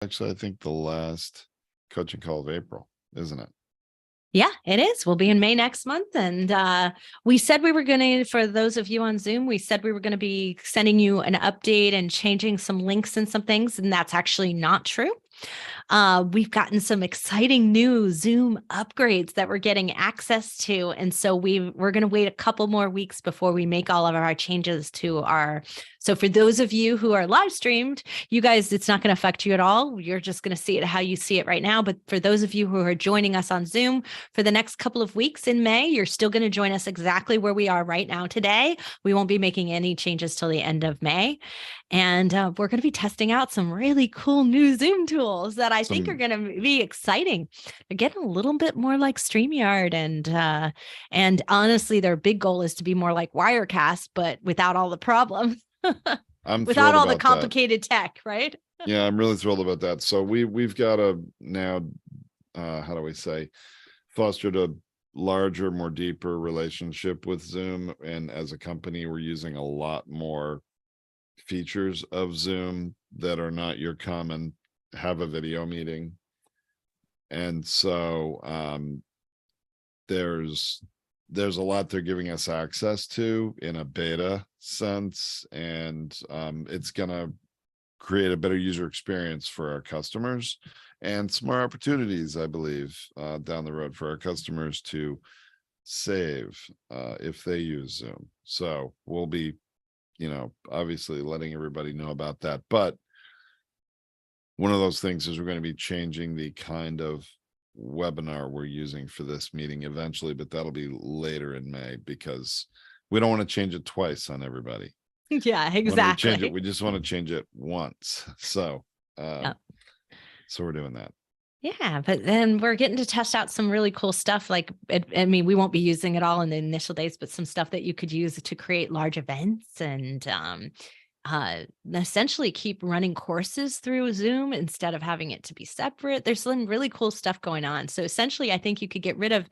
Actually, I think the last coaching call of April, isn't it? Yeah, it is. We'll be in May next month. And we said we were going to, for those of you on Zoom, we said we were going to be sending you an update and changing some links and some things. And that's actually not true. We've gotten some exciting new Zoom upgrades that we're getting access to. And so we're going to wait a couple more weeks before we make all of our changes to our. So for those of you who are live streamed, you guys, it's not going to affect you at all. You're just going to see it how you see it right now. But for those of you who are joining us on Zoom for the next couple of weeks in May, you're still going to join us exactly where we are right now today. We won't be making any changes till the end of May. And we're going to be testing out some really cool new Zoom tools that I think are going to be exciting. They're getting a little bit more like StreamYard, and honestly, their big goal is to be more like Wirecast, but without all the problems, without all the complicated tech, right? Yeah, I'm really thrilled about that. So we've got a now, how do we say, fostered a larger, more deeper relationship with Zoom, and as a company, we're using a lot more features of Zoom that are not your common have a video meeting. And so there's a lot they're giving us access to in a beta sense, and it's gonna create a better user experience for our customers and some more opportunities, I believe, down the road for our customers to save if they use Zoom. So we'll be, obviously letting everybody know about that. But one of those things is we're going to be changing the kind of webinar we're using for this meeting eventually, but that'll be later in May because we don't want to change it twice on everybody. Yeah, exactly. When we change it, we just want to change it once. So, Yep. So we're doing that. Yeah, but then we're getting to test out some really cool stuff. Like, I mean, we won't be using it all in the initial days, but some stuff that you could use to create large events and essentially keep running courses through Zoom instead of having it to be separate. There's some really cool stuff going on. So essentially, I think you could get rid of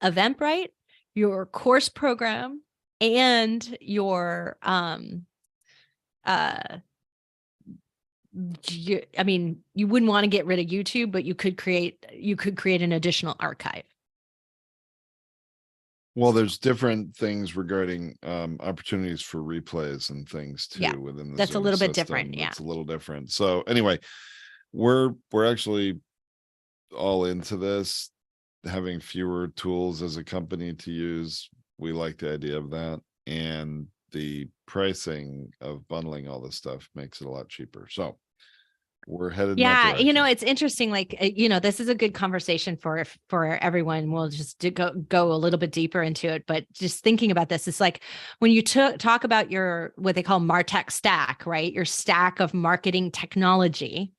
Eventbrite, your course program, and your you wouldn't want to get rid of YouTube, but you could create an additional archive. Well, there's different things regarding opportunities for replays and things too, yeah, within the that's Zoom a little system. bit different. Yeah, it's a little different. So anyway, we're actually all into this, having fewer tools as a company to use. We like the idea of that, and the pricing of bundling all this stuff makes it a lot cheaper. So we're headed. Yeah, it's interesting. Like, this is a good conversation for everyone. We'll just go a little bit deeper into it. But just thinking about this, it's like when you talk about your what they call MarTech stack, right? Your stack of marketing technology,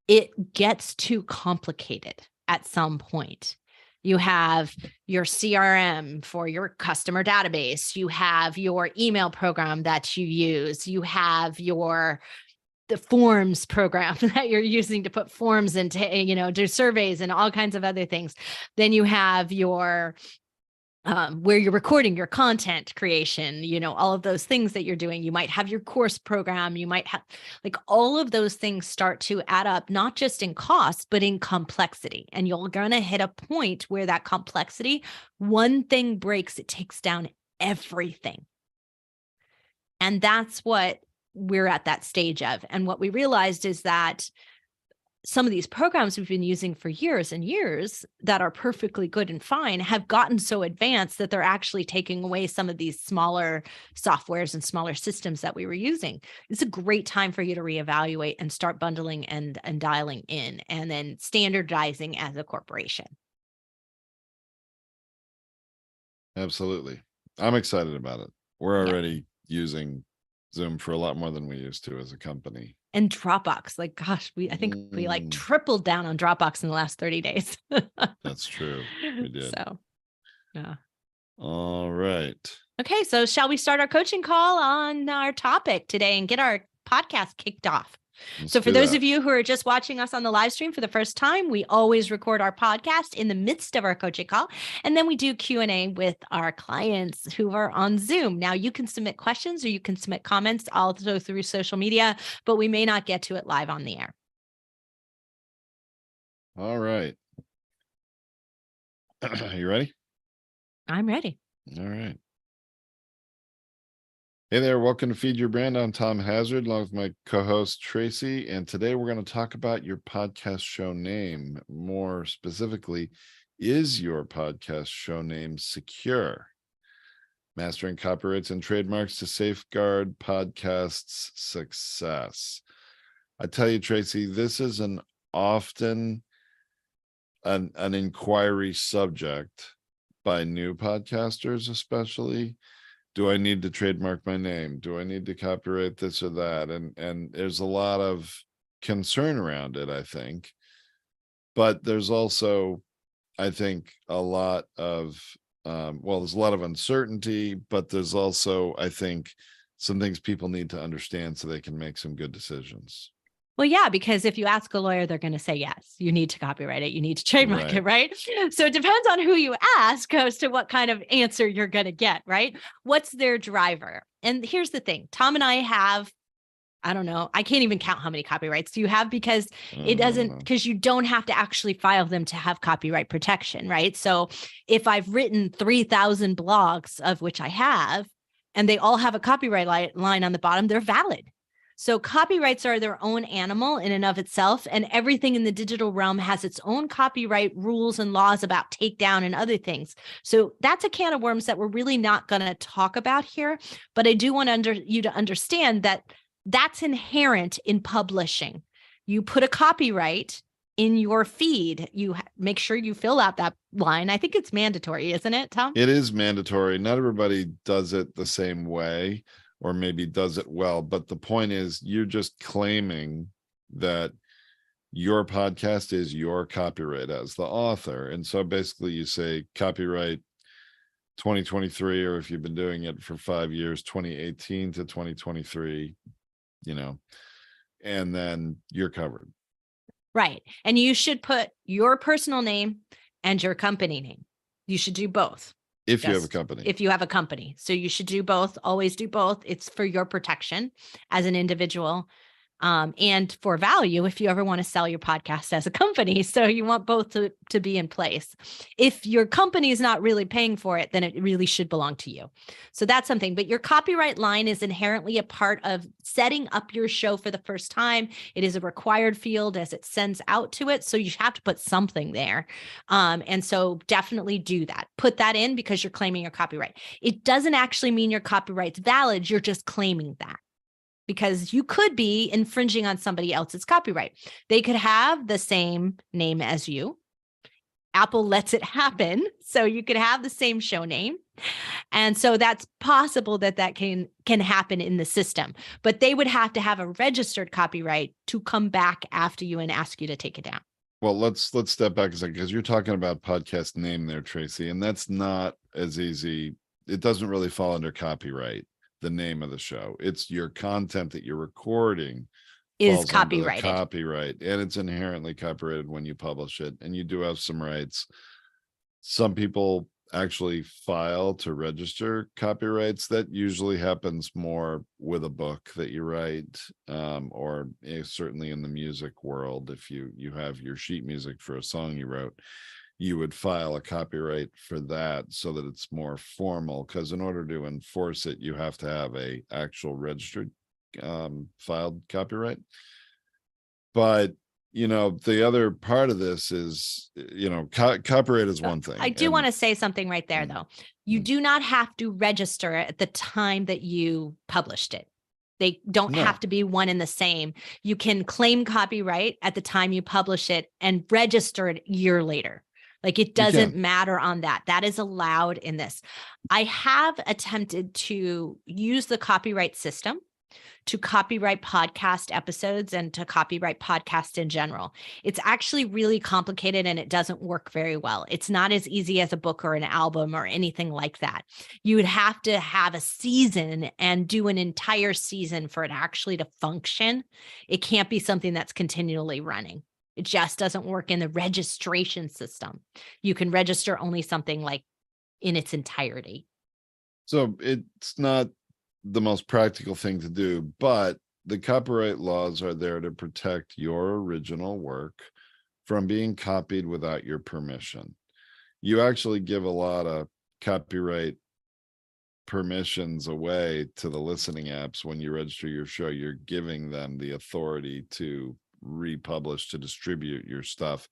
it gets too complicated at some point. You have your CRM for your customer database. You have your email program that you use. You have the forms program that you're using to put forms into, do surveys and all kinds of other things. Then you have your where you're recording your content creation, all of those things that you're doing. You might have your course program. You might have all of those things start to add up, not just in cost, but in complexity. And you're going to hit a point where that complexity, one thing breaks, it takes down everything. And that's what we're at that stage of. And what we realized is that some of these programs we've been using for years and years that are perfectly good and fine have gotten so advanced that they're actually taking away some of these smaller softwares and smaller systems that we were using. It's a great time for you to reevaluate and start bundling and dialing in and then standardizing as a corporation. Absolutely. I'm excited about it. We're already using Zoom for a lot more than we used to as a company. And Dropbox, gosh, I think we tripled down on Dropbox in the last 30 days. That's true. We did. So, yeah. All right. Okay, so shall we start our coaching call on our topic today and get our podcast kicked off? So for those of you who are just watching us on the live stream for the first time, we always record our podcast in the midst of our coaching call. And then we do Q&A with our clients who are on Zoom. Now you can submit questions or you can submit comments also through social media, but we may not get to it live on the air. All right. You ready? I'm ready. All right. Hey there, welcome to Feed Your Brand. I'm Tom Hazard, along with my co-host Tracy, and today we're going to talk about your podcast show name. More specifically, is your podcast show name secure? Mastering copyrights and trademarks to safeguard podcasts' success. I tell you, Tracy, this is often an inquiry subject by new podcasters, especially. Do I need to trademark my name? Do I need to copyright this or that? And there's a lot of concern around it, I think. But there's also, I think, a lot of there's a lot of uncertainty, but there's also, I think, some things people need to understand so they can make some good decisions. Well, yeah, because if you ask a lawyer, they're going to say, yes, you need to copyright it. You need to trademark it, right? So it depends on who you ask as to what kind of answer you're going to get, right? What's their driver? And here's the thing. Tom and I have, I don't know, I can't even count how many copyrights you have because because you don't have to actually file them to have copyright protection, right? So if I've written 3,000 blogs, of which I have, and they all have a copyright line on the bottom, they're valid. So copyrights are their own animal in and of itself, and everything in the digital realm has its own copyright rules and laws about takedown and other things. So that's a can of worms that we're really not going to talk about here. But I do want you to understand that that's inherent in publishing. You put a copyright in your feed, you make sure you fill out that line. I think it's mandatory, isn't it, Tom? It is mandatory. Not everybody does it the same way, or maybe does it well. But the point is, you're just claiming that your podcast is your copyright as the author. And so basically you say copyright 2023, or if you've been doing it for 5 years, 2018 to 2023, and then you're covered. Right. And you should put your personal name and your company name. You should do both. If you have a company. If you have a company. So you should do both, always do both. It's for your protection as an individual. And for value, if you ever want to sell your podcast as a company. So you want both to be in place. If your company is not really paying for it, then it really should belong to you. So that's something. But your copyright line is inherently a part of setting up your show for the first time. It is a required field as it sends out to it. So you have to put something there. And so definitely do that. Put that in because you're claiming your copyright. It doesn't actually mean your copyright's valid. You're just claiming that. Because you could be infringing on somebody else's copyright. They could have the same name as you. Apple lets it happen. So you could have the same show name. And so that's possible that can happen in the system. But they would have to have a registered copyright to come back after you and ask you to take it down. Well, let's step back a second, because you're talking about podcast name there, Tracy, and that's not as easy. It doesn't really fall under copyright. The name of the show, it's your content that you're recording is copyrighted. Copyright, and it's inherently copyrighted when you publish it, and you do have some rights. Some people actually file to register copyrights. That usually happens more with a book that you write, or certainly in the music world, if you have your sheet music for a song you wrote, you would file a copyright for that so that it's more formal, because in order to enforce it, you have to have a actual registered filed copyright. But the other part of this is, copyright is one thing. I do want to say something right there, though. You do not have to register it at the time that you published it. They don't have to be one and the same. You can claim copyright at the time you publish it and register it a year later. Like, it doesn't matter on that. That is allowed in this. I have attempted to use the copyright system to copyright podcast episodes and to copyright podcast in general. It's actually really complicated and it doesn't work very well. It's not as easy as a book or an album or anything like that. You would have to have a season and do an entire season for it actually to function. It can't be something that's continually running. It just doesn't work in the registration system. You can register only something like in its entirety. So it's not the most practical thing to do, but the copyright laws are there to protect your original work from being copied without your permission. You actually give a lot of copyright permissions away to the listening apps. When you register your show, you're giving them the authority to republish, to distribute your stuff.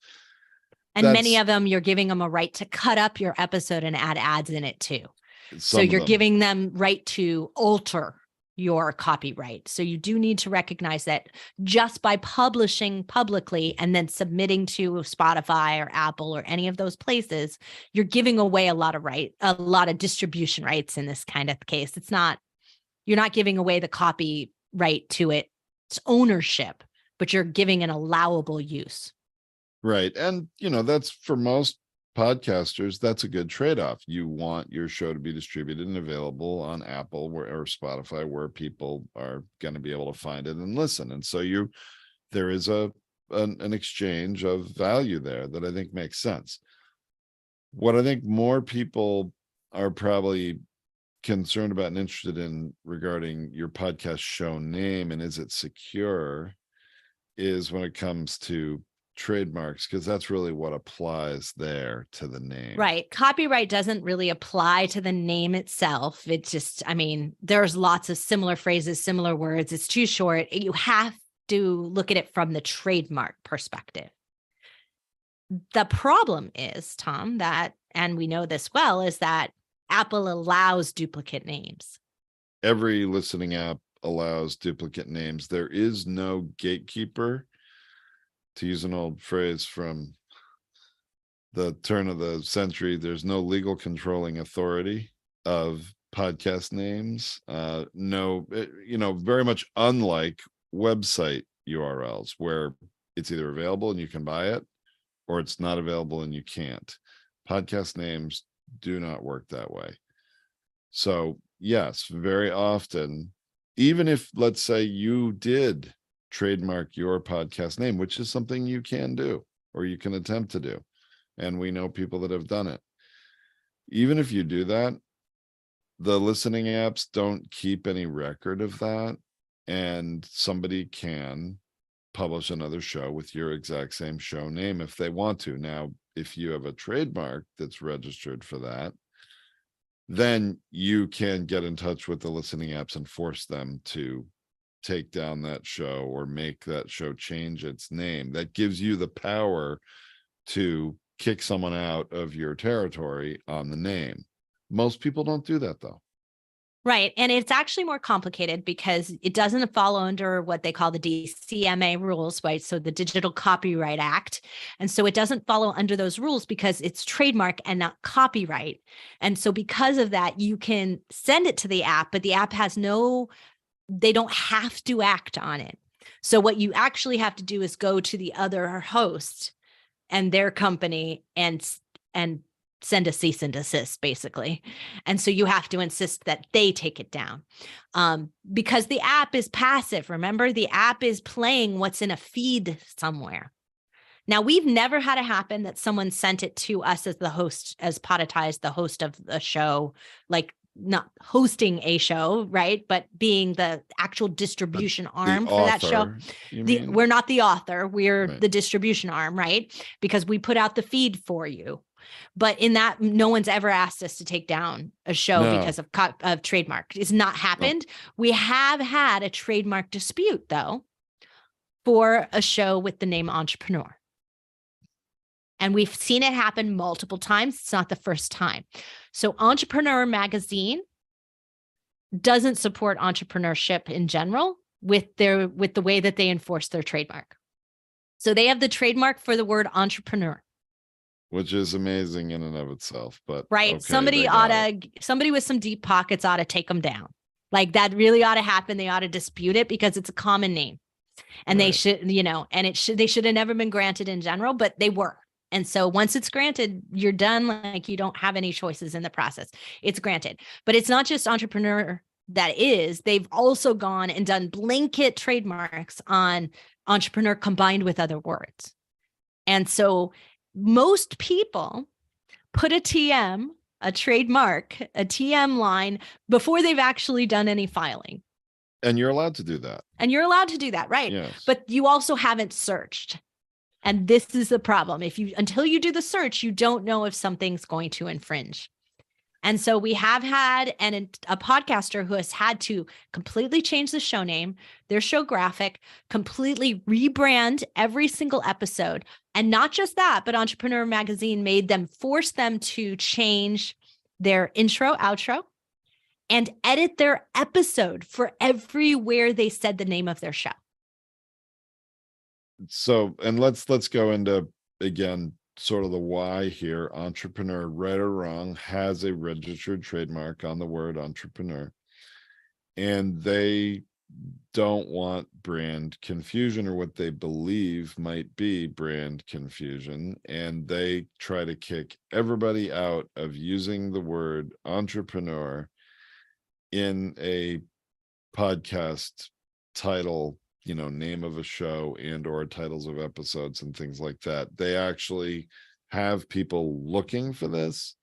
And many of them, you're giving them a right to cut up your episode and add ads in it too. So you're giving them right to alter your copyright. So you do need to recognize that just by publishing publicly and then submitting to Spotify or Apple or any of those places, you're giving away a lot of distribution rights in this kind of case. You're not giving away the copyright to its ownership, but you're giving an allowable use. Right. And, that's for most podcasters, that's a good trade-off. You want your show to be distributed and available on Apple or Spotify, where people are going to be able to find it and listen. And so there is an exchange of value there that I think makes sense. What I think more people are probably concerned about and interested in regarding your podcast show name and is it secure is when it comes to trademarks, because that's really what applies there to the name. Right. Copyright doesn't really apply to the name itself. It's just, there's lots of similar phrases, similar words. It's too short. You have to look at it from the trademark perspective. The problem is, Tom, and we know this well, is that Apple allows duplicate names. Every listening app allows duplicate names. There is no gatekeeper. To use an old phrase from the turn of the century, there's no legal controlling authority of podcast names. Very much unlike website URLs, where it's either available and you can buy it, or it's not available and you can't. Podcast names do not work that way. So yes, very often, even if, let's say, you did trademark your podcast name, which is something you can do or you can attempt to do, and we know people that have done it. Even if you do that, the listening apps don't keep any record of that, and somebody can publish another show with your exact same show name if they want to. Now, if you have a trademark that's registered for that, then you can get in touch with the listening apps and force them to take down that show or make that show change its name. That gives you the power to kick someone out of your territory on the name. Most people don't do that, though. Right. And it's actually more complicated because it doesn't follow under what they call the DCMA rules, right? So the Digital Copyright Act. And so it doesn't follow under those rules because it's trademark and not copyright. And so because of that, you can send it to the app, but the app has they don't have to act on it. So what you actually have to do is go to the other host and their company and send a cease and desist, basically. And so you have to insist that they take it down because the app is passive. Remember, the app is playing what's in a feed somewhere. Now, we've never had it happen that someone sent it to us as the host, as Podetize, the host of a show, like not hosting a show, right? But being the actual distribution arm for that show. We're not the author. We're the distribution arm, right? Because we put out the feed for you. But in that, no one's ever asked us to take down a show because of trademark. It's not happened. No. We have had a trademark dispute, though, for a show with the name Entrepreneur. And we've seen it happen multiple times. It's not the first time. So Entrepreneur Magazine doesn't support entrepreneurship in general with the way that they enforce their trademark. So they have the trademark for the word entrepreneur. Which is amazing in and of itself, but right. Okay, somebody with some deep pockets ought to take them down. Like that really ought to happen. They ought to dispute it because it's a common name. And they should, they should have never been granted in general, but they were. And so once it's granted, you're done. Like you don't have any choices in the process. It's granted. But it's not just entrepreneur they've also gone and done blanket trademarks on entrepreneur combined with other words. And so most people put a TM, a trademark, a TM line before they've actually done any filing. And you're allowed to do that. Right? Yes. But you also haven't searched. And this is the problem. Until you do the search, you don't know if something's going to infringe. And so we have had a podcaster who has had to completely change the show name, their show graphic, completely rebrand every single episode. And not just that, but Entrepreneur Magazine force them to change their intro, outro, and edit their episode for everywhere they said the name of their show. So, and let's go into, again, sort of the why here. Entrepreneur, right or wrong, has a registered trademark on the word entrepreneur, and they don't want brand confusion, or what they believe might be brand confusion, and they try to kick everybody out of using the word entrepreneur in a podcast title, name of a show, and or titles of episodes and things like that. They actually have people looking for this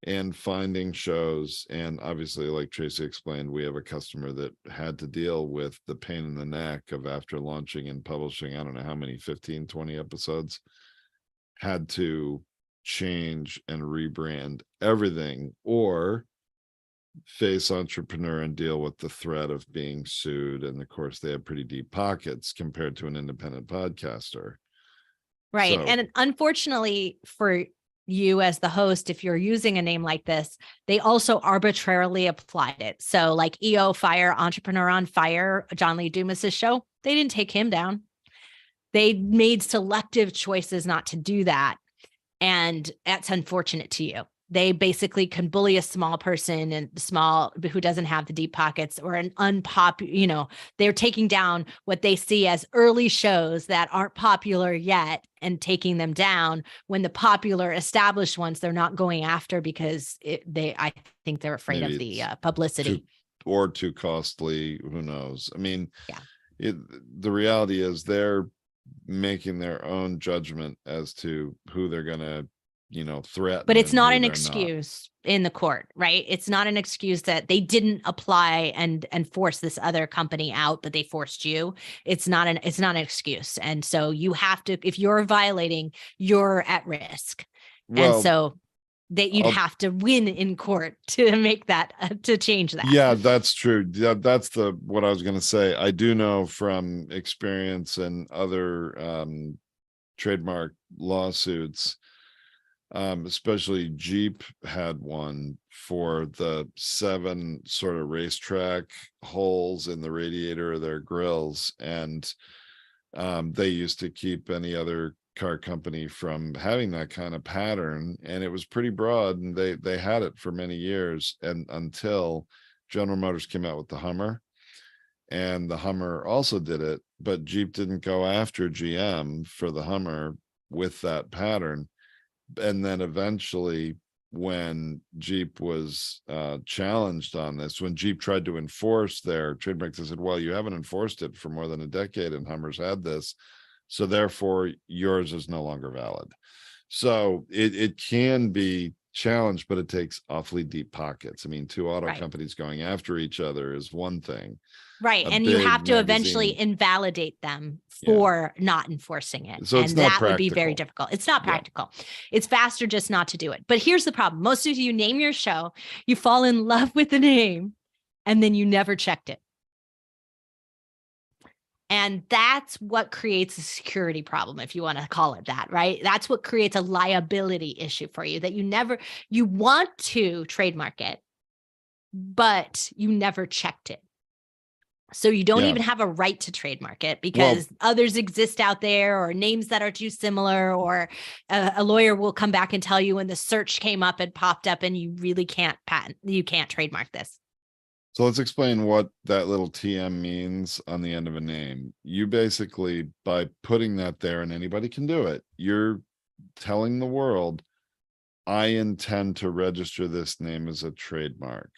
and finding shows. And obviously, like Tracy explained, we have a customer that had to deal with the pain in the neck of, after launching and publishing, I don't know how many, 15, 20 episodes, had to change and rebrand everything, or face entrepreneur and deal with the threat of being sued. And of course, they have pretty deep pockets compared to an independent podcaster. Right. So, and unfortunately for you as the host, if you're using a name like this, they also arbitrarily applied it. So like EO Fire, Entrepreneur on Fire, John Lee Dumas's show, they didn't take him down. They made selective choices not to do that. And that's unfortunate to you. They basically can bully a small person and who doesn't have the deep pockets, or an unpopular, they're taking down what they see as early shows that aren't popular yet and taking them down, when the popular established ones they're not going after because I think they're afraid of the publicity. Too costly. Who knows? I mean, yeah. The reality is they're making their own judgment as to who they're going to threaten. But it's not an excuse in the court, right? It's not an excuse that they didn't apply and force this other company out, but they forced you. It's not an excuse. And so you have to, if you're violating, you're at risk. Well, and so that you'd have to win in court to make that, to change that. Yeah, that's true. That's what I was going to say. I do know from experience and other trademark lawsuits, especially Jeep had one for the 7 sort of racetrack holes in the radiator of their grills. And they used to keep any other car company from having that kind of pattern, and it was pretty broad, and they had it for many years, and until General Motors came out with the Hummer, and the Hummer also did it, but Jeep didn't go after GM for the Hummer with that pattern. And then eventually, when Jeep was challenged on this, when Jeep tried to enforce their trademark, they said, well, you haven't enforced it for more than a decade, and Hummers had this, so therefore yours is no longer valid. So it can be challenged, but it takes awfully deep pockets. I mean, 2 auto companies going after each other is one thing. Right. And you have to eventually invalidate them for not enforcing it. So and that would be very difficult. It's not practical. It's faster just not to do it. But here's the problem. Most of you name your show, you fall in love with the name, and then you never checked it. And that's what creates a security problem, if you want to call it that, right? That's what creates a liability issue for you, that you want to trademark it, but you never checked it. So you don't even have a right to trademark it because others exist out there, or names that are too similar, or a lawyer will come back and tell you when the search came up and popped up and you really can't trademark this. So let's explain what that little TM means on the end of a name. You basically, by putting that there, and anybody can do it, you're telling the world, I intend to register this name as a trademark.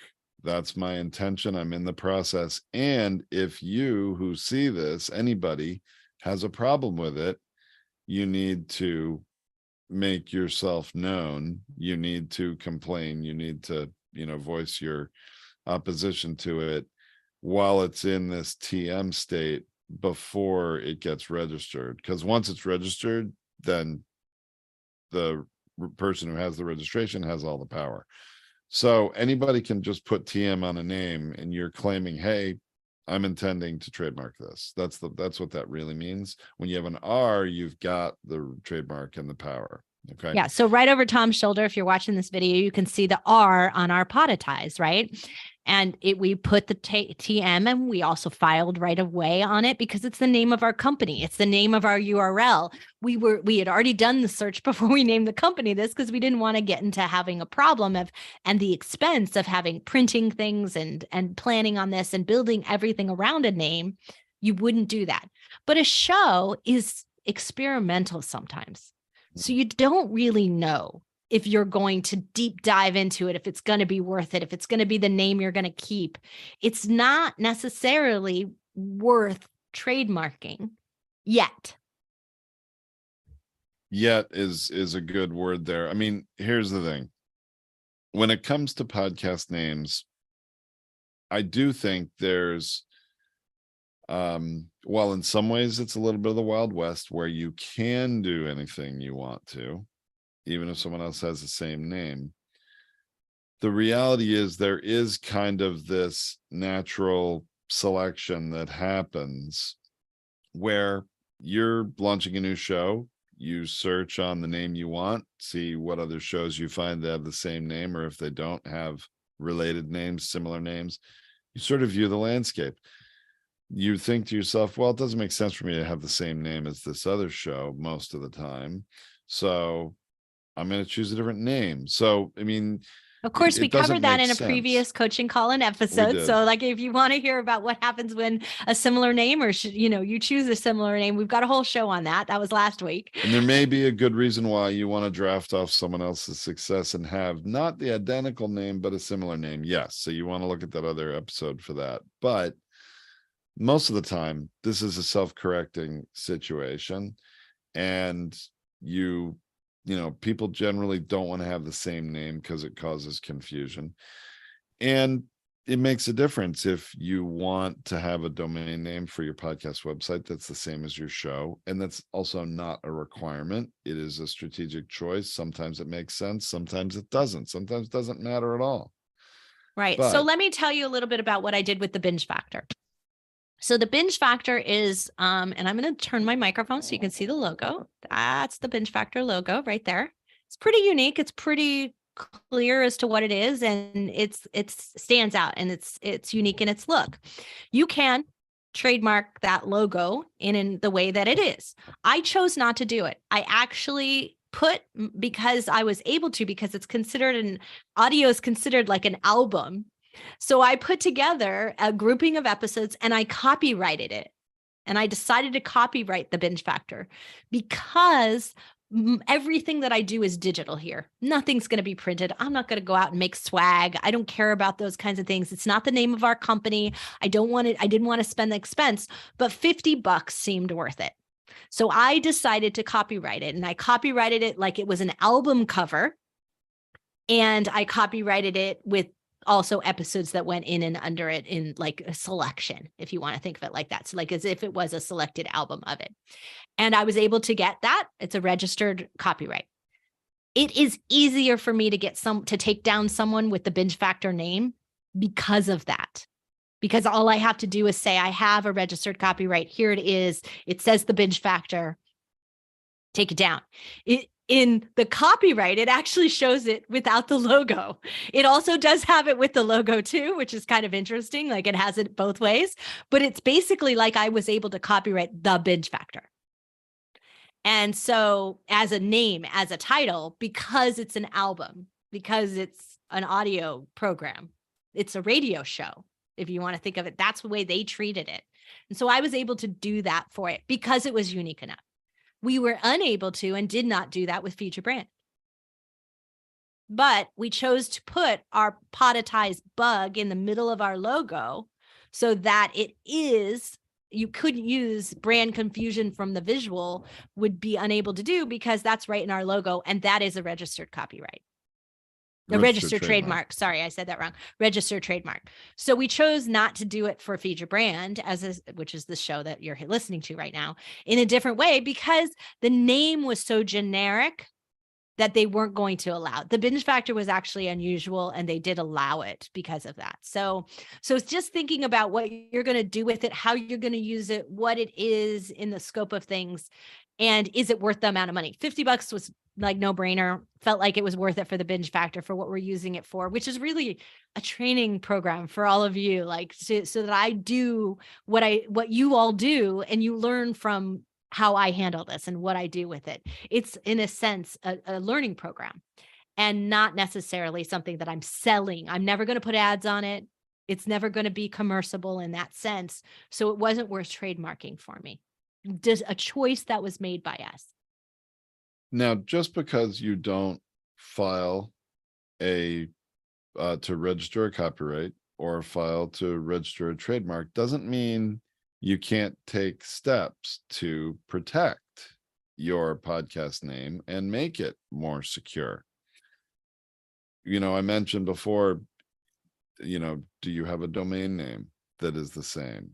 That's my intention. I'm in the process. And if you who see this, anybody has a problem with it, you need to make yourself known. You need to complain. You need to, voice your opposition to it while it's in this TM state before it gets registered, because once it's registered, then the person who has the registration has all the power. So anybody can just put TM on a name and you're claiming, hey, I'm intending to trademark this. That's what that really means. When you have an R, you've got the trademark and the power. Okay. Yeah. So right over Tom's shoulder, if you're watching this video, you can see the R on our Podetize, right? And we put the TM, and we also filed right away on it because it's the name of our company. It's the name of our URL. We had already done the search before we named the company this, because we didn't want to get into having a problem and the expense of having printing things and planning on this and building everything around a name. You wouldn't do that. But a show is experimental sometimes. So you don't really know if you're going to deep dive into it, if it's going to be worth it, if it's going to be the name you're going to keep. It's not necessarily worth trademarking yet. Yet is a good word there. I mean, here's the thing. When it comes to podcast names, I do think there's while in some ways it's a little bit of the Wild West where you can do anything you want to, even if someone else has the same name. The reality is there is kind of this natural selection that happens where you're launching a new show, you search on the name you want, see what other shows you find that have the same name, or if they don't have related names, similar names, you sort of view the landscape. You think to yourself, well, it doesn't make sense for me to have the same name as this other show most of the time, so I'm going to choose a different name. So, I mean, of course, we covered that in a sense. previous coaching call-in episode. So like, if you want to hear about what happens when a similar name or, you choose a similar name, we've got a whole show on that. That was last week. And there may be a good reason why you want to draft off someone else's success and have not the identical name, but a similar name. Yes. So you want to look at that other episode for that. But most of the time, this is a self-correcting situation. And people generally don't want to have the same name because it causes confusion. And it makes a difference if you want to have a domain name for your podcast website that's the same as your show. And that's also not a requirement. It is a strategic choice. Sometimes it makes sense. Sometimes it doesn't. Sometimes it doesn't matter at all. Right. So let me tell you a little bit about what I did with the binge factor. So the binge factor is, and I'm going to turn my microphone so you can see the logo. That's the binge factor logo right there. It's pretty unique. It's pretty clear as to what it is, and it stands out, and it's unique in its look. You can trademark that logo in the way that it is. I chose not to do it. I actually because I was able to, because it's considered audio is considered like an album. So I put together a grouping of episodes and I copyrighted it. And I decided to copyright the binge factor because everything that I do is digital here. Nothing's going to be printed. I'm not going to go out and make swag. I don't care about those kinds of things. It's not the name of our company. I didn't want to spend the expense, but $50 seemed worth it. So I decided to copyright it, and I copyrighted it like it was an album cover. And I copyrighted it with also episodes that went in and under it in like a selection, if you want to think of it like that. So like as if it was a selected album of it. And I was able to get that. It's a registered copyright. It is easier for me to to take down someone with the binge factor name because of that. Because all I have to do is say, I have a registered copyright. Here it is. It says the binge factor. Take it down. In the copyright, it actually shows it without the logo. It also does have it with the logo too, which is kind of interesting. Like it has it both ways, but it's basically like I was able to copyright the binge factor. And so as a name, as a title, because it's an album, because it's an audio program, it's a radio show. If you want to think of it, that's the way they treated it. And so I was able to do that for it because it was unique enough. We were unable to and did not do that with Future Brand. But we chose to put our Podetize bug in the middle of our logo so that you couldn't use brand confusion from the visual, would be unable to do, because that's right in our logo, and that is a registered copyright. A registered registered trademark. Sorry, I said that wrong. Registered trademark. So we chose not to do it for Feed Your Brand, which is the show that you're listening to right now, in a different way, because the name was so generic that they weren't going to allow. The binge factor was actually unusual, and they did allow it because of that. So it's just thinking about what you're going to do with it, how you're going to use it, what it is in the scope of things, and is it worth the amount of money? $50 was like no brainer. Felt like it was worth it for the binge factor for what we're using it for, which is really a training program for all of you, like so that I do what you all do, and you learn from how I handle this and what I do with it. It's in a sense a learning program, and not necessarily something that I'm selling. I'm never going to put ads on it. It's never going to be commercial in that sense. So it wasn't worth trademarking for me. Just a choice that was made by us. Now, just because you don't file to register a copyright or file to register a trademark doesn't mean you can't take steps to protect your podcast name and make it more secure. I mentioned before, do you have a domain name that is the same?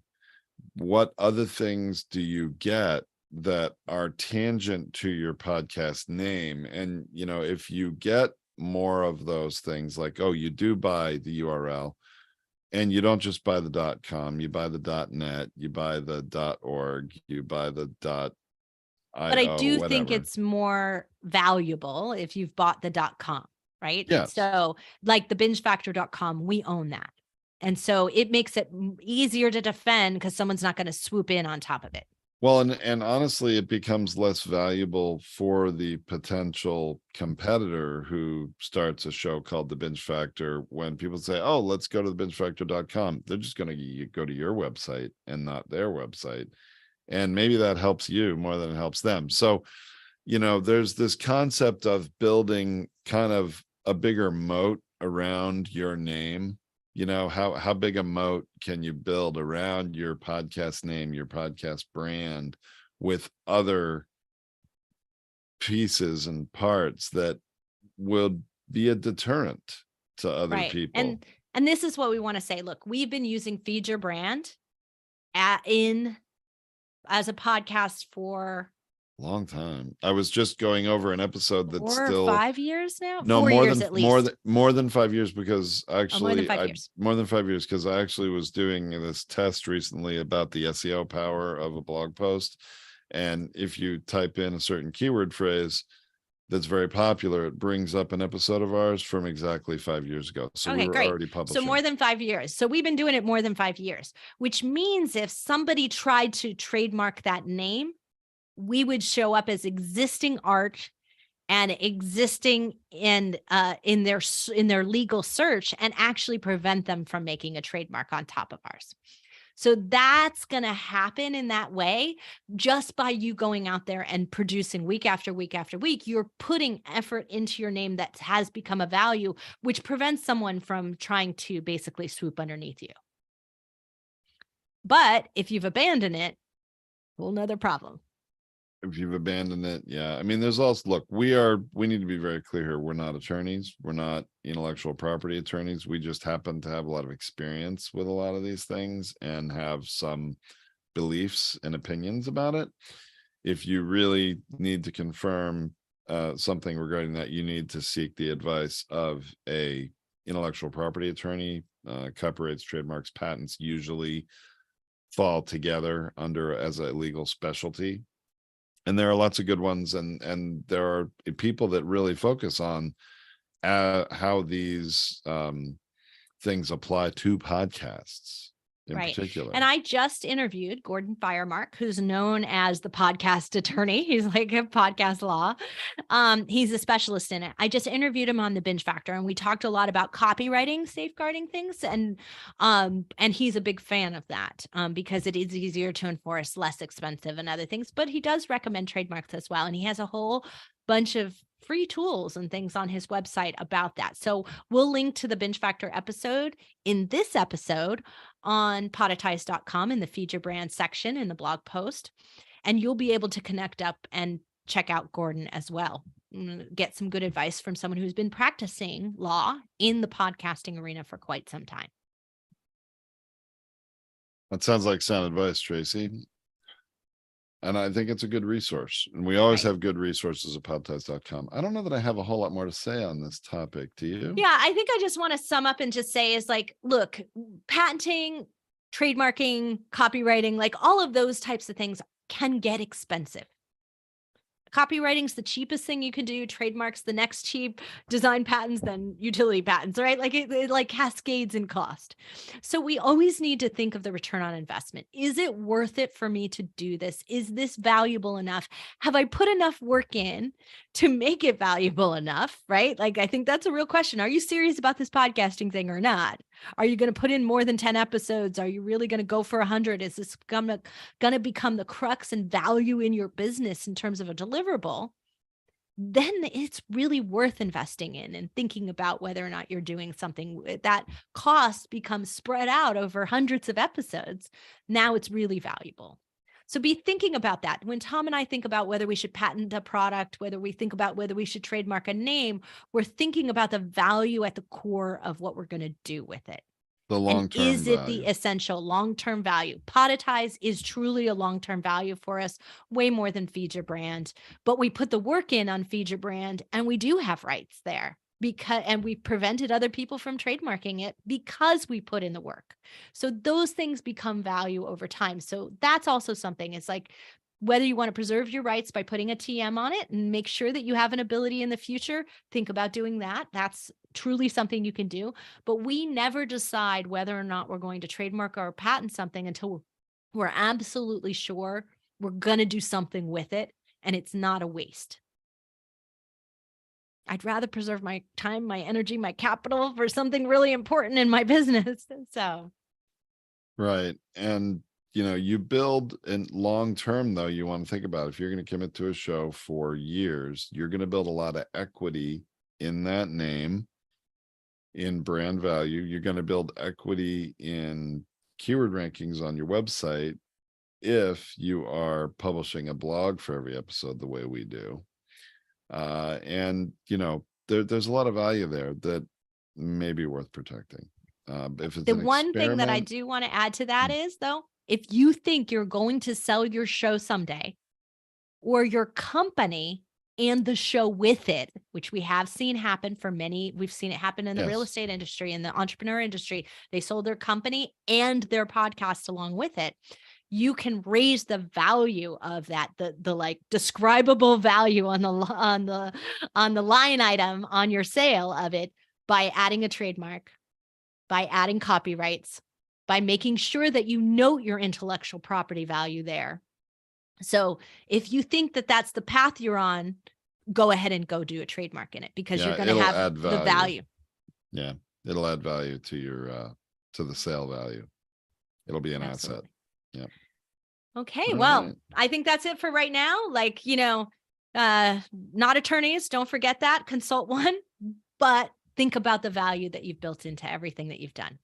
What other things do you get that are tangent to your podcast name? And, if you get more of those things, like, oh, you do buy the URL, and you don't just buy the .com, you buy the .net, you buy the .org, you buy the But I do think whatever. it's more valuable if you've bought the .com, right? Yes. So like the bingefactor.com, we own that. And so it makes it easier to defend because someone's not going to swoop in on top of it. Well, and honestly, it becomes less valuable for the potential competitor who starts a show called The Binge Factor. When people say, oh, let's go to the bingefactor.com, they're just going to go to your website and not their website. And maybe that helps you more than it helps them. So, there's this concept of building kind of a bigger moat around your name. How big a moat can you build around your podcast name, your podcast brand, with other pieces and parts that will be a deterrent to other people. And this is what we want to say. Look, we've been using Feed Your Brand as a podcast for Long time. I was just going over an episode that's 4 or 5 years now. No, 4 more years than at least. more than 5 years, because actually more than 5 years because I actually was doing this test recently about the SEO power of a blog post. And if you type in a certain keyword phrase that's very popular, it brings up an episode of ours from exactly 5 years ago. So we were already publishing. So more than 5 years. So we've been doing it more than 5 years, which means if somebody tried to trademark that name, we would show up as existing art and existing in their legal search, and actually prevent them from making a trademark on top of ours. So that's going to happen in that way, just by you going out there and producing week after week after week. You're putting effort into your name that has become a value, which prevents someone from trying to basically swoop underneath you. But if you've abandoned it, whole nother problem. If you've abandoned it, yeah. I mean, there's also, look, we need to be very clear here. We're not attorneys. We're not intellectual property attorneys. We just happen to have a lot of experience with a lot of these things and have some beliefs and opinions about it. If you really need to confirm something regarding that, you need to seek the advice of a intellectual property attorney. Copyrights, trademarks, patents usually fall together as a legal specialty. And there are lots of good ones, and there are people that really focus on how these things apply to podcasts in particular. And I just interviewed Gordon Firemark, who's known as the podcast attorney. He's like a podcast law. He's a specialist in it. I just interviewed him on the Binge Factor, and we talked a lot about copywriting, safeguarding things. And he's a big fan of that because it is easier to enforce, less expensive, and other things. But he does recommend trademarks as well. And he has a whole bunch of free tools and things on his website about that. So we'll link to the Binge Factor episode in this episode on podetize.com in the Feed Your Brand section in the blog post. And you'll be able to connect up and check out Gordon as well. get some good advice from someone who's been practicing law in the podcasting arena for quite some time. That sounds like sound advice, Tracy. And I think it's a good resource. And we always Right. have good resources at podtimes.com. I don't know that I have a whole lot more to say on this topic. Do you? Yeah, I think I just want to sum up and just say is like, look, patenting, trademarking, copywriting, like all of those types of things can get expensive. Copywriting's the cheapest thing you can do. Trademarks, the next cheap. Design patents, then utility patents, right? Like it like cascades in cost. So we always need to think of the return on investment. Is it worth it for me to do this? Is this valuable enough? Have I put enough work in to make it valuable enough, right? Like, I think that's a real question. Are you serious about this podcasting thing or not? Are you going to put in more than 10 episodes? Are you really going to go for 100? Is this going to become the crux and value in your business in terms of a deliverable? Then it's really worth investing in and thinking about whether or not you're doing something that cost becomes spread out over hundreds of episodes. Now it's really valuable. So be thinking about that. When Tom and I think about whether we should patent a product, whether we think about whether we should trademark a name, we're thinking about the value at the core of what we're going to do with it. The And long-term is it value. the essential long-term value? Podetize is truly a long-term value for us, way more than Feed Your Brand. But we put the work in on Feed Your Brand, and we do have rights there and we prevented other people from trademarking it because we put in the work. So those things become value over time. So that's also something. It's like whether you want to preserve your rights by putting a TM on it and make sure that you have an ability in the future, think about doing that. That's truly something you can do. But we never decide whether or not we're going to trademark or patent something until we're absolutely sure we're going to do something with it and it's not a waste. I'd rather preserve my time, my energy, my capital for something really important in my business. So, Right. And you build in long term, though, you want to think about if you're going to commit to a show for years, you're going to build a lot of equity in that name, in brand value. You're going to build equity in keyword rankings on your website if you are publishing a blog for every episode the way we do. And there's a lot of value there that may be worth protecting. If it's the an one thing that I experiment, do want to add to that is, though, if you think you're going to sell your show someday or your company and the show with it, which we have seen happen for many, we've seen it happen in the real Yes. estate industry, in the entrepreneur industry, they sold their company and their podcast along with it. You can raise the value of that, the like describable value on the line item on your sale of it by adding a trademark, by adding copyrights, by making sure that you note your intellectual property value there. So if you think that that's the path you're on, go ahead and go do a trademark in it because you're going to have add the value. Yeah, it'll add value to your to the sale value. It'll be an Absolutely. asset. Yeah. Okay, All well, right. I think that's it for right now. Like, not attorneys, don't forget that, consult one, but think about the value that you've built into everything that you've done.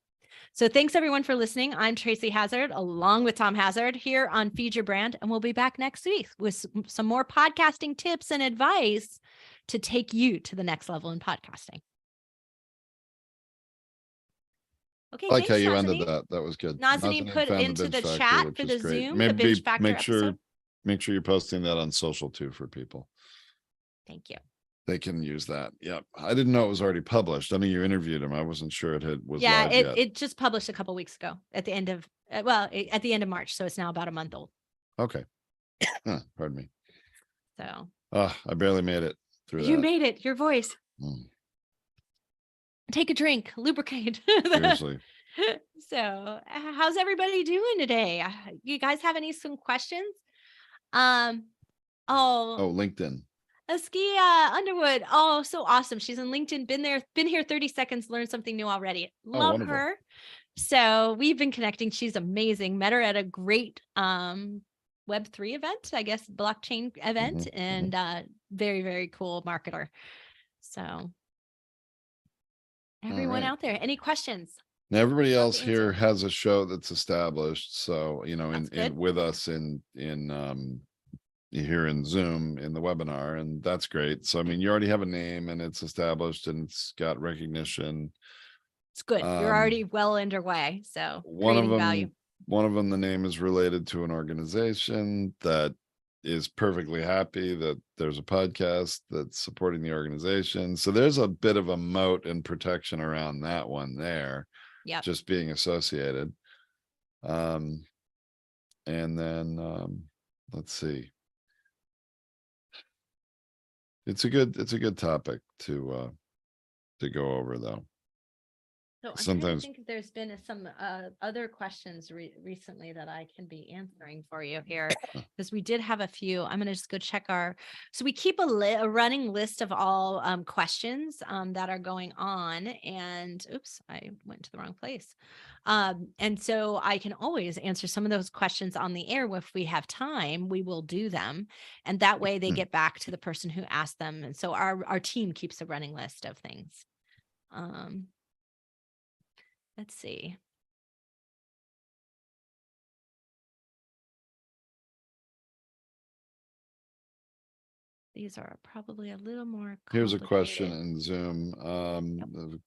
So thanks everyone for listening. I'm Tracy Hazard, along with Tom Hazard here on Feed Your Brand, and we'll be back next week with some more podcasting tips and advice to take you to the next level in podcasting. Okay, I like thanks, how you Nazanin. ended that. That was good. Nazanin put found into the binge factor, chat which for is the great. Zoom, the Maybe binge factor episode. make sure you're posting that on social too for people. Thank you. They can use that. Yeah. I didn't know it was already published. I mean, you interviewed him. I wasn't sure it was live yet. It just published a couple weeks ago at the end of at the end of March, so it's now about a month old. Okay. Pardon me. So I barely made it through you that. made it. Your voice. Take a drink, lubricate. Seriously. So how's everybody doing today? You guys have some questions? Oh, LinkedIn. Askia Underwood. Oh, so awesome. She's on LinkedIn, been here 30 seconds, learned something new already. Love her. So we've been connecting. She's amazing. Met her at a great Web3 event, I guess, blockchain event, and very, very cool marketer. So everyone out there, any questions? Now, everybody else here has a show that's established. So, in with us in here in Zoom in the webinar, and that's great. So, I mean, you already have a name and it's established and it's got recognition. It's good. You're Um, already well underway. So one of creating value. them, the name is related to an organization that is perfectly happy that there's a podcast that's supporting the organization. So there's a bit of a moat and protection around that one there, Yep. just being associated. And then let's see. It's a good topic to go over, though. So I'm trying to Sometimes think if there's been some other questions recently that I can be answering for you here, because we did have a few. I'm going to just go check so we keep a running list of all questions that are going on. And oops, I went to the wrong place. And so I can always answer some of those questions on the air. If we have time, we will do them. And that way they get back to the person who asked them. And so our team keeps a running list of things. Let's see. These are probably a little more here's a question complicated. in Zoom.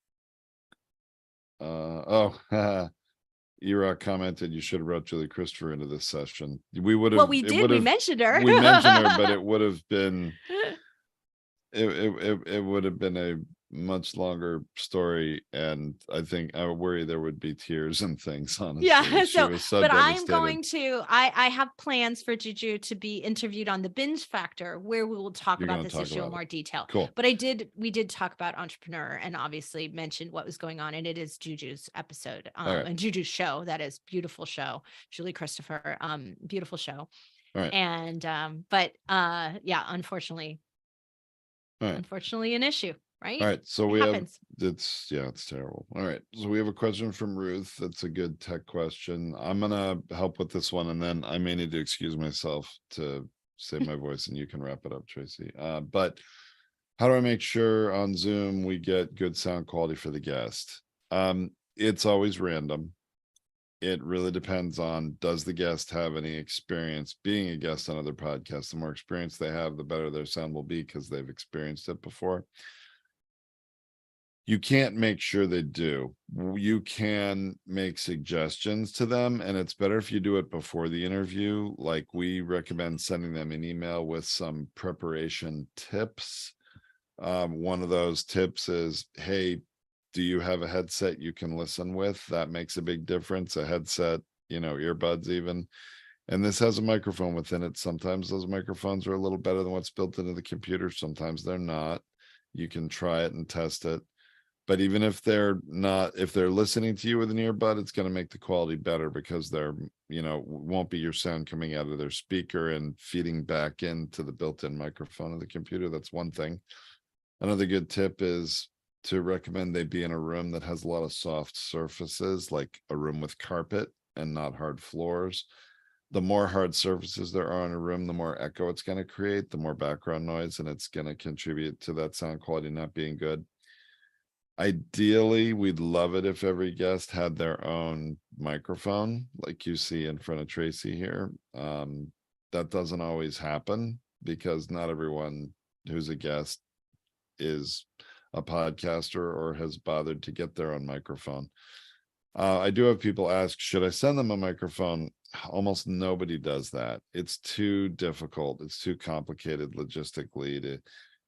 Era commented you should have brought Julie Christopher into this session. We would have. Well, we did. We mentioned her. We mentioned her, but it would have been. It would have been a much longer story, and I think I worry there would be tears and things. Honestly, Yeah. she was so but I'm devastated. going to. I have plans for Juju to be interviewed on the binge factor, where we will talk about this issue in more detail. Cool. But we did talk about entrepreneur, and obviously mentioned what was going on, and it is Juju's episode and Juju's show. That is beautiful show. Julie Christopher, beautiful show. All right. And but yeah, unfortunately. All right. Unfortunately, an issue, right? All right. So it's terrible. All right. So we have a question from Ruth. That's a good tech question. I'm going to help with this one, and then I may need to excuse myself to save my voice, and you can wrap it up, Tracy. But how do I make sure on Zoom we get good sound quality for the guest? It's always random. It really depends on, does the guest have any experience being a guest on other podcasts? The more experience they have, the better their sound will be because they've experienced it before. You can't make sure they do. You can make suggestions to them, and it's better if you do it before the interview. Like, we recommend sending them an email with some preparation tips. One of those tips is, hey, do you have a headset you can listen with? That makes a big difference. A headset, earbuds even. And this has a microphone within it. Sometimes those microphones are a little better than what's built into the computer. Sometimes they're not. You can try it and test it. But even if they're not, if they're listening to you with an earbud, it's going to make the quality better because they're, won't be your sound coming out of their speaker and feeding back into the built-in microphone of the computer. That's one thing. Another good tip is to recommend they be in a room that has a lot of soft surfaces, like a room with carpet and not hard floors. The more hard surfaces there are in a room, the more echo it's going to create, the more background noise, and it's going to contribute to that sound quality not being good. Ideally, we'd love it if every guest had their own microphone, like you see in front of Tracy here. That doesn't always happen because not everyone who's a guest is a podcaster or has bothered to get their own microphone. I do have people ask, should I send them a microphone? Almost nobody does that. It's too difficult. It's too complicated logistically to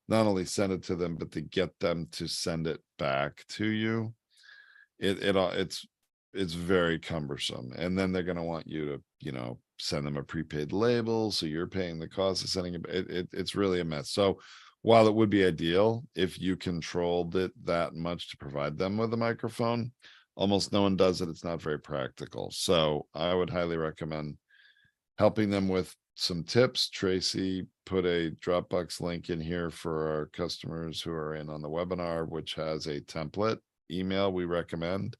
not only send it to them, but to get them to send it back to you. It's very cumbersome. And then they're going to want you to, send them a prepaid label. So you're paying the cost of sending it. It's really a mess. So while it would be ideal if you controlled it that much to provide them with a microphone, almost no one does it. It's not very practical. So I would highly recommend helping them with some tips. Tracy put a Dropbox link in here for our customers who are in on the webinar, which has a template email we recommend.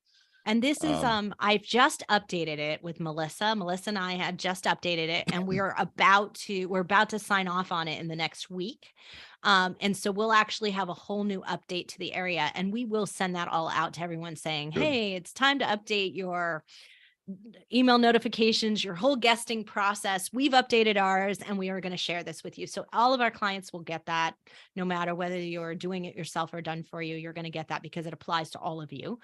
And this is, I've just updated it with Melissa. Melissa and I have just updated it, and we're about to sign off on it in the next week. And so we'll actually have a whole new update to the area, and we will send that all out to everyone saying, hey, it's time to update your email notifications, your whole guesting process. We've updated ours and we are going to share this with you. So all of our clients will get that, no matter whether you're doing it yourself or done for you, you're going to get that because it applies to all of you.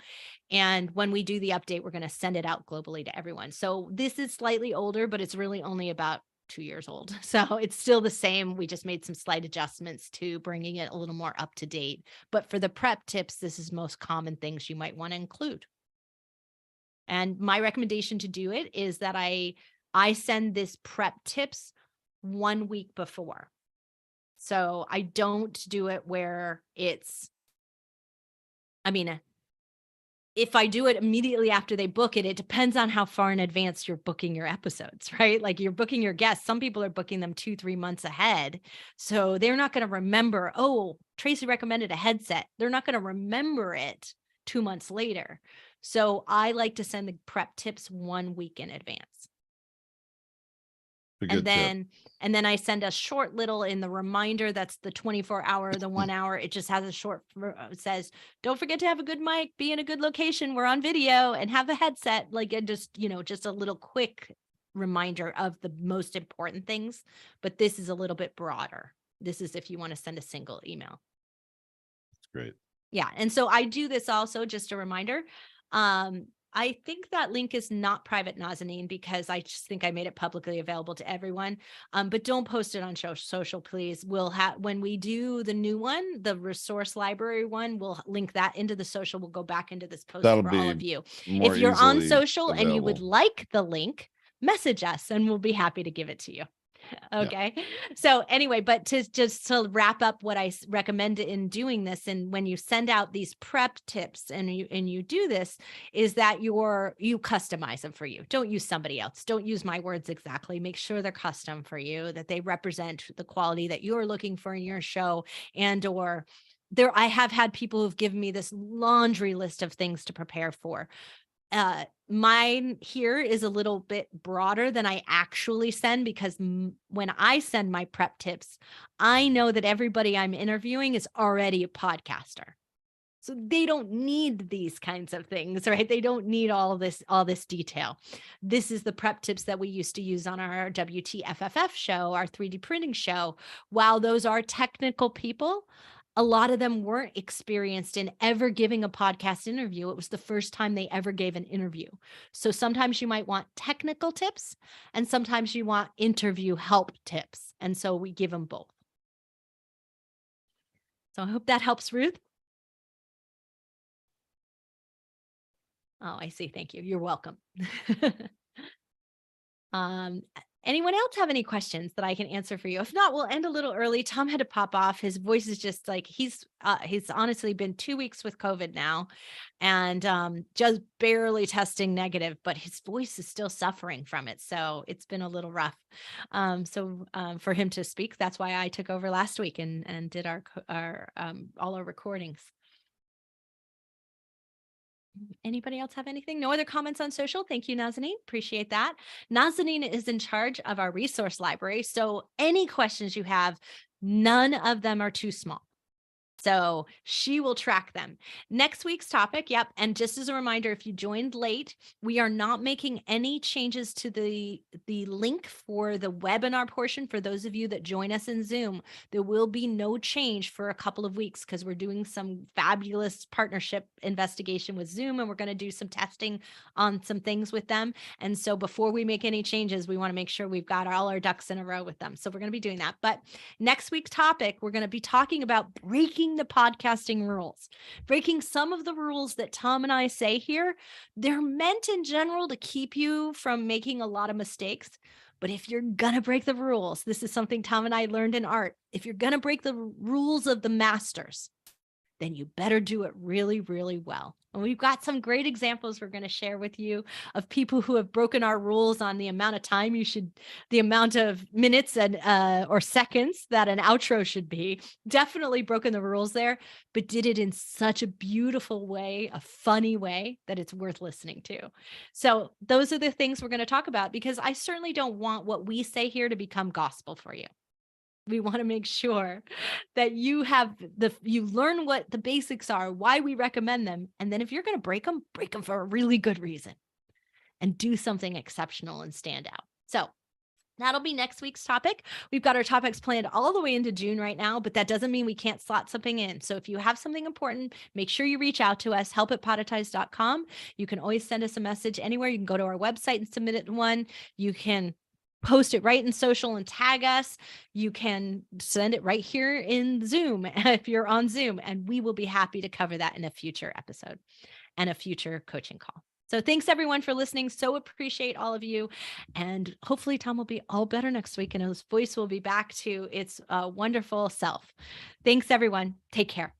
And when we do the update, we're going to send it out globally to everyone. So this is slightly older, but it's really only about 2 years old. So it's still the same. We just made some slight adjustments to bringing it a little more up to date. But for the prep tips, this is most common things you might want to include. And my recommendation to do it is that I send this prep tips 1 week before. So I don't do it where it's, I mean, if I do it immediately after they book it, it depends on how far in advance you're booking your episodes, right? Like you're booking your guests. Some people are booking them 2-3 months ahead. So they're not going to remember, oh, Tracy recommended a headset. They're not going to remember it 2 months later. So I like to send the prep tips 1 week in advance. A good tip. And then I send a short little in the reminder. That's the 24-hour, the 1 hour. It just has a short, it says, don't forget to have a good mic, be in a good location. We're on video and have a headset. Like, and just, just a little quick reminder of the most important things. But this is a little bit broader. This is if you want to send a single email. That's great. Yeah. And so I do this also, just a reminder. I think that link is not private, Nazanin, because I just think I made it publicly available to everyone. But don't post it on social, please. We'll have, when we do the new one, the resource library one, we'll link that into the social. We'll go back into this post That'll for all be of you. more If you're on easily social and you would available. like the link, message us and we'll be happy to give it to you. Okay. Yeah. So anyway, but to wrap up what I recommend in doing this, and when you send out these prep tips and you do this, is that you customize them for you. Don't use somebody else. Don't use my words exactly. Make sure they're custom for you, that they represent the quality that you're looking for in your show. I have had people who've given me this laundry list of things to prepare for. Mine here is a little bit broader than I actually send, because when I send my prep tips, I know that everybody I'm interviewing is already a podcaster. So they don't need these kinds of things, right? They don't need all this detail. This is the prep tips that we used to use on our WTFFF show, our 3D printing show. While those are technical people, a lot of them weren't experienced in ever giving a podcast interview. It was the first time they ever gave an interview. So sometimes you might want technical tips and sometimes you want interview help tips. And so we give them both. So I hope that helps, Ruth. Oh, I see. Thank you. You're welcome. Anyone else have any questions that I can answer for you? If not, we'll end a little early. Tom had to pop off. His voice is just like, he's honestly been 2 weeks with COVID now and just barely testing negative, but his voice is still suffering from it. So it's been a little rough. For him to speak, that's why I took over last week and did all our recordings. Anybody else have anything? No other comments on social? Thank you, Nazanin. Appreciate that. Nazanin is in charge of our resource library. So any questions you have, none of them are too small. So she will track them. Next week's topic, yep. And just as a reminder, if you joined late, we are not making any changes to the link for the webinar portion. For those of you that join us in Zoom, there will be no change for a couple of weeks because we're doing some fabulous partnership investigation with Zoom, and we're going to do some testing on some things with them. And so before we make any changes, we want to make sure we've got all our ducks in a row with them. So we're going to be doing that. But next week's topic, we're going to be talking about breaking the podcasting rules, breaking some of the rules that Tom and I say here. They're meant in general to keep you from making a lot of mistakes. But if you're going to break the rules, this is something Tom and I learned in art. If you're going to break the rules of the masters, then you better do it really, really well. And we've got some great examples we're going to share with you of people who have broken our rules on the amount of time the amount of minutes and or seconds that an outro should be. Definitely broken the rules there, but did it in such a beautiful way, a funny way that it's worth listening to. So those are the things we're going to talk about, because I certainly don't want what we say here to become gospel for you. We want to make sure that you learn what the basics are, why we recommend them. And then if you're going to break them for a really good reason. and do something exceptional and stand out. So that'll be next week's topic. We've got our topics planned all the way into June right now, but that doesn't mean we can't slot something in. So if you have something important, make sure you reach out to us, help@podetize.com. You can always send us a message anywhere. You can go to our website and submit it one. You can post it right in social and tag us. You can send it right here in Zoom if you're on Zoom, and we will be happy to cover that in a future episode and a future coaching call. So thanks everyone for listening. So appreciate all of you. And hopefully Tom will be all better next week and his voice will be back to its wonderful self. Thanks everyone. Take care.